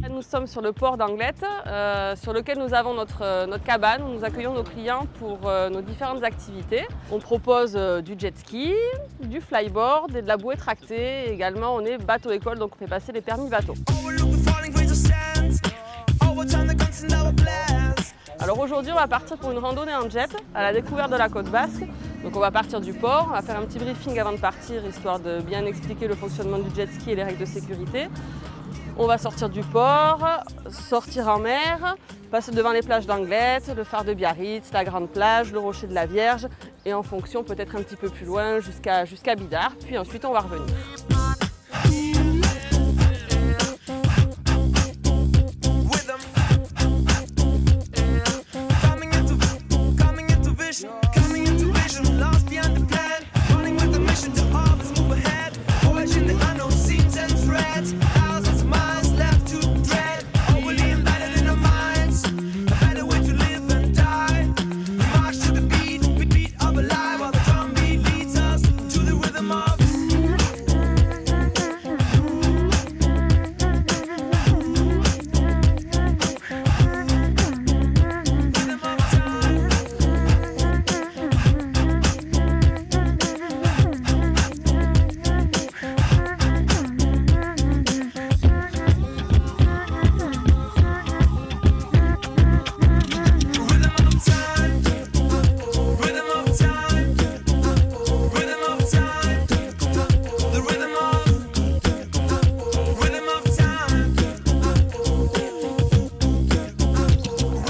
Nous sommes sur le port d'Anglet, sur lequel nous avons notre cabane où nous accueillons nos clients pour nos différentes activités. On propose du jet ski, du flyboard et de la bouée tractée. Et également, on est bateau-école, donc on fait passer les permis bateau. Alors aujourd'hui, on va partir pour une randonnée en jet à la découverte de la côte basque. Donc on va partir du port, on va faire un petit briefing avant de partir, histoire de bien expliquer le fonctionnement du jet ski et les règles de sécurité. On va sortir du port, sortir en mer, passer devant les plages d'Anglet, le phare de Biarritz, la grande plage, le rocher de la Vierge et en fonction peut-être un petit peu plus loin jusqu'à Bidart. Puis ensuite on va revenir.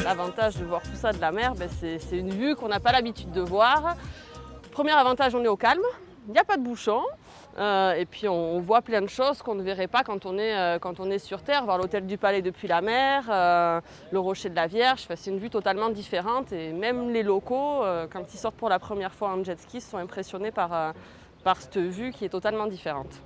L'avantage de voir tout ça de la mer, c'est une vue qu'on n'a pas l'habitude de voir. Premier avantage, on est au calme, il n'y a pas de bouchons. Et puis on voit plein de choses qu'on ne verrait pas quand on est sur Terre, voir l'hôtel du Palais depuis la mer, le rocher de la Vierge, c'est une vue totalement différente et même les locaux, quand ils sortent pour la première fois en jet ski, sont impressionnés par cette vue qui est totalement différente.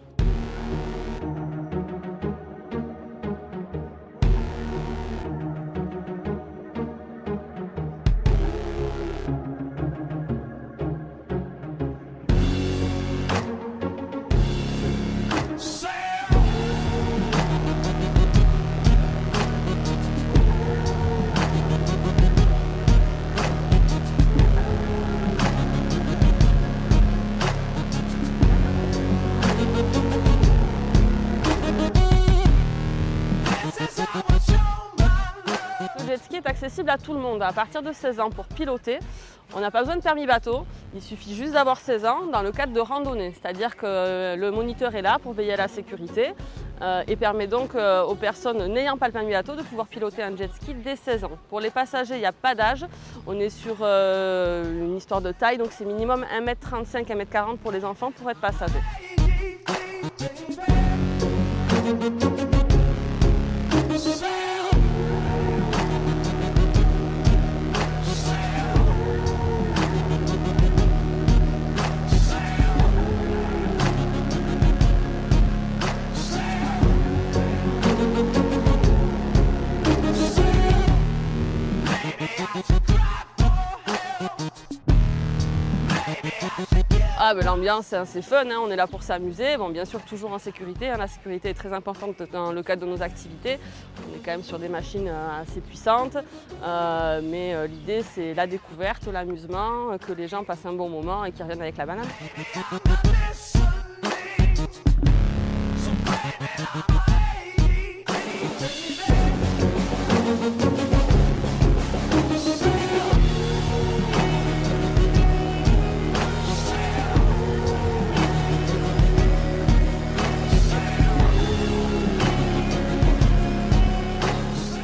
Le jet ski est accessible à tout le monde, à partir de 16 ans pour piloter. On n'a pas besoin de permis bateau, il suffit juste d'avoir 16 ans dans le cadre de randonnée. C'est-à-dire que le moniteur est là pour veiller à la sécurité et permet donc aux personnes n'ayant pas le permis bateau de pouvoir piloter un jet ski dès 16 ans. Pour les passagers, il n'y a pas d'âge, on est sur une histoire de taille, donc c'est minimum 1m35, 1m40 pour les enfants pour être passager. L'ambiance c'est assez fun, hein, on est là pour s'amuser, bon, bien sûr toujours en sécurité, hein, la sécurité est très importante dans le cadre de nos activités. On est quand même sur des machines assez puissantes, mais l'idée c'est la découverte, l'amusement, que les gens passent un bon moment et qu'ils reviennent avec la banane.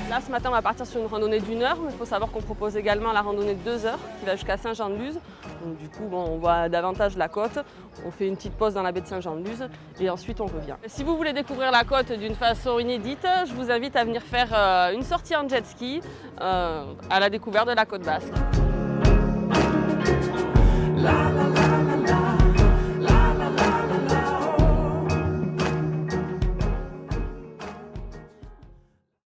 Là, ce matin, on va partir sur une randonnée d'1 heure, mais il faut savoir qu'on propose également la randonnée de 2 heures qui va jusqu'à Saint-Jean-de-Luz. Donc, du coup, on voit davantage la côte. On fait une petite pause dans la baie de Saint-Jean-de-Luz et ensuite on revient. Si vous voulez découvrir la côte d'une façon inédite, je vous invite à venir faire une sortie en jet ski à la découverte de la côte basque.